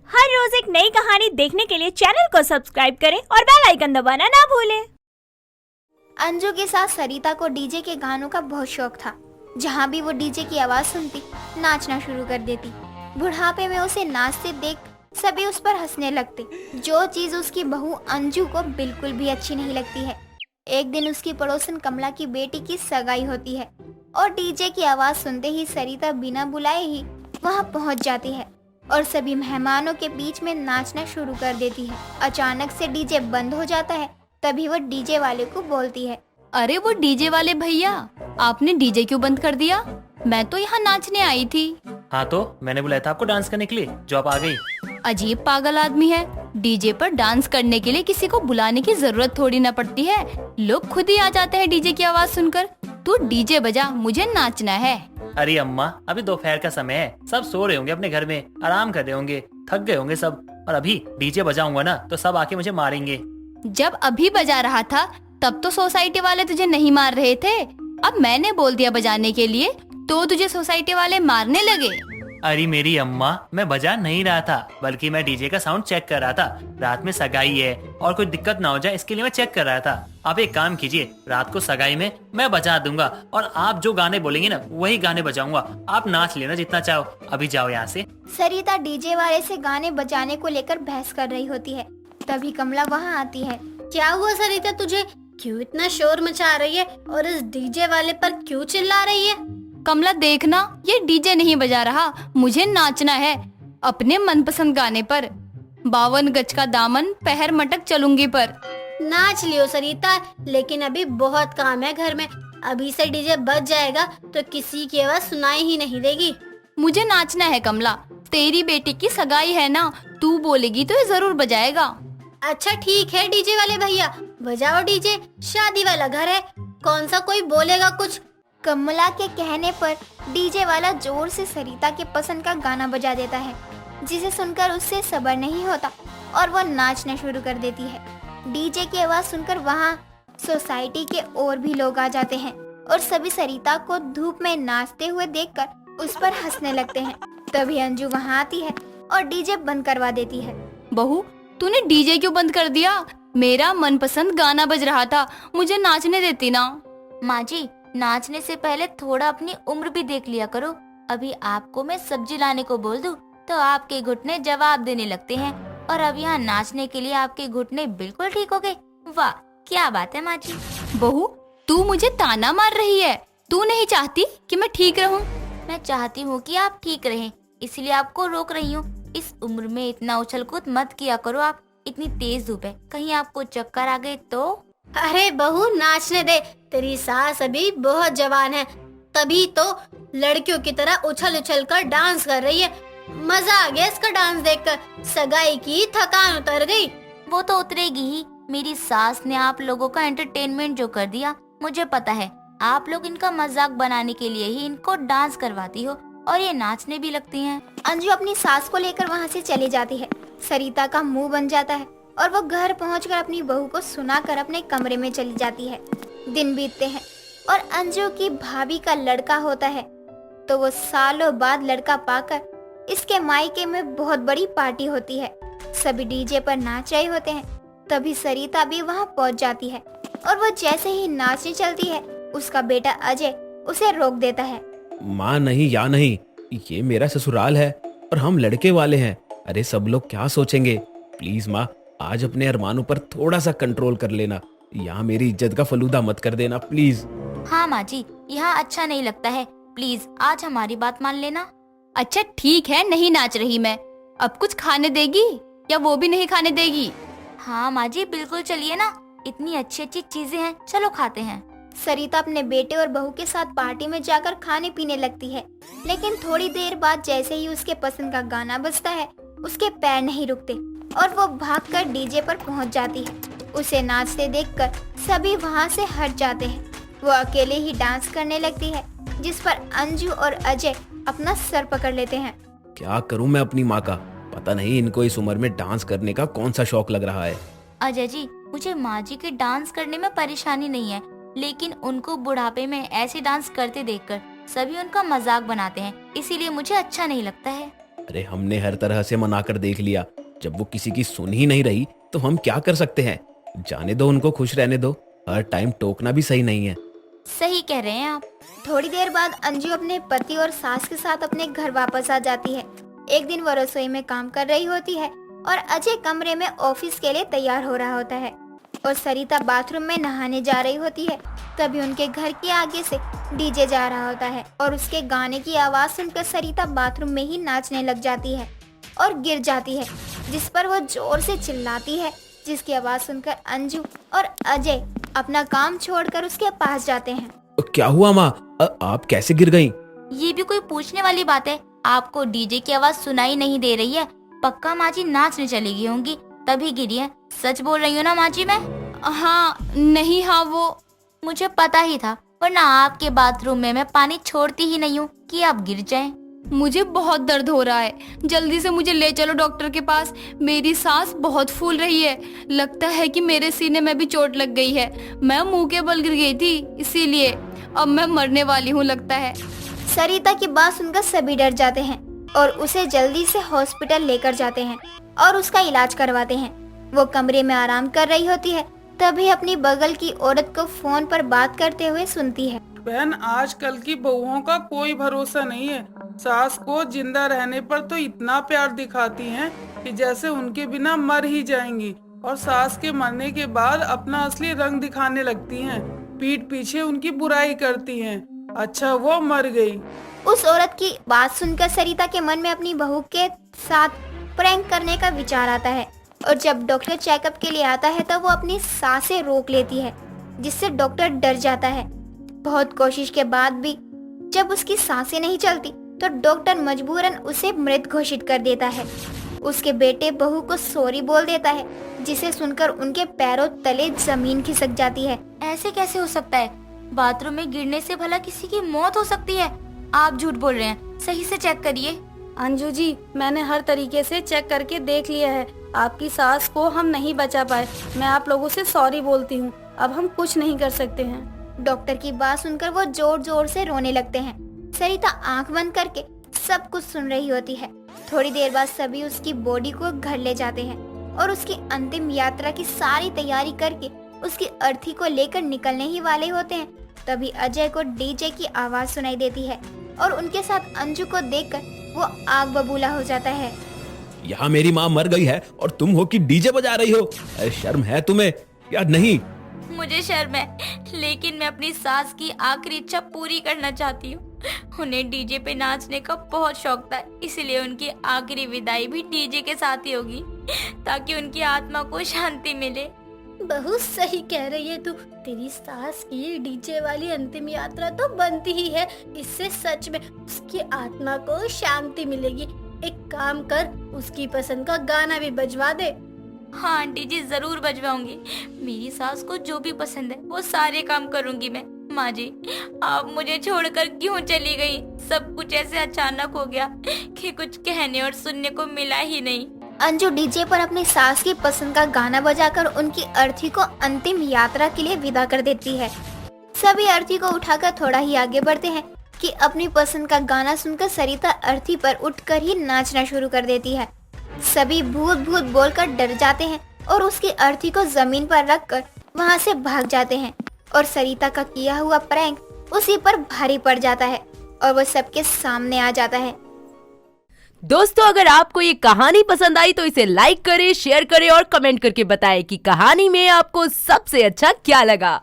हर रोज एक नई कहानी देखने के लिए चैनल को सब्सक्राइब करें और बेल आइकन दबाना ना भूलें। अंजू के साथ सरिता को डीजे के गानों का बहुत शौक था। जहाँ भी वो डीजे की आवाज सुनती, नाचना शुरू कर देती। बुढ़ापे में उसे नाचते देख सभी उस पर हंसने लगते, जो चीज उसकी बहू अंजू को बिल्कुल भी अच्छी नहीं लगती है। एक दिन उसकी पड़ोसन कमला की बेटी की सगाई होती है और डीजे की आवाज सुनते ही सरिता बिना बुलाए ही वहाँ पहुँच जाती है और सभी मेहमानों के बीच में नाचना शुरू कर देती है। अचानक से डीजे बंद हो जाता है। तभी वो डीजे वाले को बोलती है, अरे वो डीजे वाले भैया, आपने डीजे क्यों बंद कर दिया? मैं तो यहाँ नाचने आई थी। हाँ तो मैंने बुलाया था आपको डांस करने के लिए, जो आप आ गई। अजीब पागल आदमी है। डीजे पर डांस करने के लिए किसी को बुलाने की जरूरत थोड़ी ना पड़ती है, लोग खुद ही आ जाते हैं डीजे की आवाज सुनकर। तू डीजे बजा, मुझे नाचना है। अरे अम्मा, अभी दोपहर का समय है, सब सो रहे होंगे अपने घर में, आराम कर रहे होंगे, थक गए होंगे सब। और अभी डीजे बजाऊंगा ना तो सब आके मुझे मारेंगे। जब अभी बजा रहा था तब तो सोसाइटी वाले तुझे नहीं मार रहे थे। अब मैंने बोल दिया बजाने के लिए तो तुझे सोसाइटी वाले मारने लगे। अरे मेरी अम्मा, मैं बजा नहीं रहा था, बल्कि मैं डीजे का साउंड चेक कर रहा था। रात में सगाई है और कोई दिक्कत ना हो जाए, इसके लिए मैं चेक कर रहा था। आप एक काम कीजिए, रात को सगाई में मैं बजा दूंगा और आप जो गाने बोलेंगे ना वही गाने बजाऊंगा। आप नाच लेना जितना चाहो, अभी जाओ यहाँ से। सरिता डीजे वाले से गाने बजाने को लेकर बहस कर रही होती है। तभी कमला वहाँ आती है। क्या हुआ सरिता, तुझे क्यों इतना शोर मचा रही है और इस डीजे वाले पर क्यों चिल्ला रही है? कमला देखना, ये डीजे नहीं बजा रहा, मुझे नाचना है अपने मनपसंद गाने पर। 52 गज का दामन पहर मटक चलूंगी पर। नाच लियो सरिता, लेकिन अभी बहुत काम है घर में। अभी से डीजे बज जाएगा तो किसी की आवाज सुनाई ही नहीं देगी। मुझे नाचना है कमला, तेरी बेटी की सगाई है ना, तू बोलेगी तो ये जरूर बजाएगा। अच्छा ठीक है डीजे वाले भैया, बजाओ डीजे, शादी वाला घर है, कौन सा कोई बोलेगा कुछ। कमला के कहने पर डीजे वाला जोर से सरिता के पसंद का गाना बजा देता है, जिसे सुनकर उससे सब्र नहीं होता और वो नाचना शुरू कर देती है। डीजे की आवाज सुनकर वहाँ सोसाइटी के और भी लोग आ जाते हैं और सभी सरिता को धूप में नाचते हुए देखकर उस पर हंसने लगते हैं। तभी अंजू वहाँ आती है और डीजे बंद करवा देती है। बहू, तूने डीजे क्यों बंद कर दिया? मेरा मनपसंद गाना बज रहा था, मुझे नाचने देती ना। माँ जी, नाचने से पहले थोड़ा अपनी उम्र भी देख लिया करो। अभी आपको मैं सब्जी लाने को बोल दूं तो आपके घुटने जवाब देने लगते हैं, और अब यहाँ नाचने के लिए आपके घुटने बिल्कुल ठीक हो गए। वाह, क्या बात है माँ जी। बहू, तू मुझे ताना मार रही है। तू नहीं चाहती कि मैं ठीक रहूं? मैं चाहती हूँ कि आप ठीक रहें, इसलिए आपको रोक रही हूँ। इस उम्र में इतना उछल कूद मत किया करो आप, इतनी तेज धूप है, कहीं आपको चक्कर आ गए तो। अरे बहू, नाचने दे, तेरी सास अभी बहुत जवान है, तभी तो लड़कियों की तरह उछल उछल कर डांस कर रही है। मजा आ गया इसका डांस देखकर, सगाई की थकान उतर गई। वो तो उतरेगी ही, मेरी सास ने आप लोगों का एंटरटेनमेंट जो कर दिया, मुझे पता है। आप लोग इनका मजाक बनाने के लिए ही इनको डांस करवाती हो और ये नाचने भी लगती हैं। अंजू अपनी सास को लेकर वहाँ से चली जाती है। सरिता का मुंह बन जाता है और वो घर पहुंचकर अपनी बहू को सुनाकर अपने कमरे में चली जाती है। दिन बीतते हैं और अंजू की भाभी का लड़का होता है, तो वो सालों बाद लड़का पाकर इसके मायके में बहुत बड़ी पार्टी होती है। सभी डीजे पर नाच रहे होते हैं। तभी सरिता भी वहाँ पहुँच जाती है और वो जैसे ही नाचने चलती है, उसका बेटा अजय उसे रोक देता है। माँ नहीं या नहीं, ये मेरा ससुराल है और हम लड़के वाले हैं। अरे सब लोग क्या सोचेंगे? प्लीज माँ, आज अपने अरमानों पर थोड़ा सा कंट्रोल कर लेना। यहाँ मेरी इज्जत का फलूदा मत कर देना प्लीज। हाँ माँ जी, यहाँ अच्छा नहीं लगता है, प्लीज आज हमारी बात मान लेना। अच्छा ठीक है, नहीं नाच रही मैं। अब कुछ खाने देगी या वो भी नहीं खाने देगी? हाँ माँ जी, बिल्कुल चलिए ना, इतनी अच्छी अच्छी चीजें हैं, चलो खाते हैं। सरिता अपने बेटे और बहू के साथ पार्टी में जाकर खाने पीने लगती है, लेकिन थोड़ी देर बाद जैसे ही उसके पसंद का गाना बजता है, उसके पैर नहीं रुकते और वो भागकर डीजे पर पहुंच जाती है। उसे नाचते देखकर सभी वहां से हट जाते हैं। वो अकेले ही डांस करने लगती है, जिस पर अंजू और अजय अपना सर पकड़ लेते हैं। क्या करूँ मैं अपनी माँ का? पता नहीं इनको इस उम्र में डांस करने का कौन सा शौक लग रहा है। अजय जी, मुझे माँ जी के डांस करने में परेशानी नहीं है, लेकिन उनको बुढ़ापे में ऐसे डांस करते देखकर सभी उनका मजाक बनाते हैं, इसीलिए मुझे अच्छा नहीं लगता है। अरे हमने हर तरह से मना कर देख लिया, जब वो किसी की सुन ही नहीं रही तो हम क्या कर सकते हैं। जाने दो, उनको खुश रहने दो, हर टाइम टोकना भी सही नहीं है। सही कह रहे हैं आप। थोड़ी देर बाद अंजू अपने पति और सास के साथ अपने घर वापस आ जाती है। एक दिन वो रसोई में काम कर रही होती है और अजय कमरे में ऑफिस के लिए तैयार हो रहा होता है और सरिता बाथरूम में नहाने जा रही होती है। तभी उनके घर के आगे से डीजे जा रहा होता है और उसके गाने की आवाज सुनकर सरिता बाथरूम में ही नाचने लग जाती है और गिर जाती है, जिस पर वो जोर से चिल्लाती है, जिसकी आवाज सुनकर अंजू और अजय अपना काम छोड़कर उसके पास जाते हैं। क्या हुआ माँ, आप कैसे गिर गईं? ये भी कोई पूछने वाली बात है? आपको डीजे की आवाज सुनाई नहीं दे रही है? पक्का माँ जी नाचने चली गई होंगी तभी गिरी है। सच बोल रही हूँ ना माँ जी मैं? हाँ नहीं, हाँ वो मुझे पता ही था, वरना आपके बाथरूम में मैं पानी छोड़ती ही नहीं हूँ कि आप गिर जाएं। मुझे बहुत दर्द हो रहा है, जल्दी से मुझे ले चलो डॉक्टर के पास। मेरी सांस बहुत फूल रही है, लगता है कि मेरे सीने में भी चोट लग गई है। मैं मुंह के बल गिर गई थी, इसीलिए अब मैं मरने वाली हूँ लगता है। सरिता की बात सुनकर सभी डर जाते हैं और उसे जल्दी से हॉस्पिटल लेकर जाते हैं और उसका इलाज करवाते हैं। वो कमरे में आराम कर रही होती है, तभी अपनी बगल की औरत को फोन पर बात करते हुए सुनती है। बहन, आजकल की बहुओं का कोई भरोसा नहीं है। सास को जिंदा रहने पर तो इतना प्यार दिखाती हैं कि जैसे उनके बिना मर ही जाएंगी, और सास के मरने के बाद अपना असली रंग दिखाने लगती हैं। पीठ पीछे उनकी बुराई करती हैं। अच्छा वो मर गई। उस औरत की बात सुनकर सरिता के मन में अपनी बहू के साथ प्रैंक करने का विचार आता है और जब डॉक्टर चेकअप के लिए आता है तो वो अपनी सांसें रोक लेती है, जिससे डॉक्टर डर जाता है। बहुत कोशिश के बाद भी जब उसकी सांसें नहीं चलती तो डॉक्टर मजबूरन उसे मृत घोषित कर देता है। उसके बेटे बहू को सॉरी बोल देता है, जिसे सुनकर उनके पैरों तले जमीन खिसक जाती है। ऐसे कैसे हो सकता है? बाथरूम में गिरने से भला किसी की मौत हो सकती है? आप झूठ बोल रहे हैं, सही से चेक करिए। अंजू जी, मैंने हर तरीके से चेक करके देख लिया है। आपकी सास को हम नहीं बचा पाए। मैं आप लोगों से सॉरी बोलती हूँ, अब हम कुछ नहीं कर सकते हैं। डॉक्टर की बात सुनकर वो जोर जोर से रोने लगते हैं। सरिता आंख बंद करके सब कुछ सुन रही होती है। थोड़ी देर बाद सभी उसकी बॉडी को घर ले जाते हैं और उसकी अंतिम यात्रा की सारी तैयारी करके उसकी अर्थी को लेकर निकलने ही वाले होते हैं। तभी अजय को डीजे की आवाज सुनाई देती है और उनके साथ अंजू को देखकर वो आग बबूला हो जाता है। यहाँ मेरी माँ मर गई है और तुम हो कि डीजे बजा रही हो? अरे शर्म है तुम्हें या नहीं? मुझे शर्म है, लेकिन मैं अपनी सास की आखिरी इच्छा पूरी करना चाहती हूँ। उन्हें डीजे पे नाचने का बहुत शौक था, इसलिए उनकी आखिरी विदाई भी डीजे के साथ ही होगी, ताकि उनकी आत्मा को शांति मिले। बहुत सही कह रही है तू। तेरी सास की डीजे वाली अंतिम यात्रा तो बनती ही है। इससे सच में उसकी आत्मा को शांति मिलेगी। एक काम कर, उसकी पसंद का गाना भी बजवा दे। हाँ आंटी जी, जरूर बजवाऊंगी। मेरी सास को जो भी पसंद है वो सारे काम करूंगी मैं। माँ जी, आप मुझे छोड़कर क्यों चली गई? सब कुछ ऐसे अचानक हो गया कि कुछ कहने और सुनने को मिला ही नहीं। अंजू डीजे पर अपनी सास की पसंद का गाना बजाकर उनकी अर्थी को अंतिम यात्रा के लिए विदा कर देती है। सभी अर्थी को उठाकर थोड़ा ही आगे बढ़ते हैं कि अपनी पसंद का गाना सुनकर सरिता अर्थी पर उठकर ही नाचना शुरू कर देती है। सभी भूत भूत बोलकर डर जाते हैं और उसकी अर्थी को जमीन पर रखकर वहां से भाग जाते हैं और सरिता का किया हुआ प्रैंक उसी पर भारी पड़ जाता है और वो सबके सामने आ जाता है। दोस्तों, अगर आपको ये कहानी पसंद आई तो इसे लाइक करें, शेयर करें और कमेंट करके बताएं कि कहानी में आपको सबसे अच्छा क्या लगा।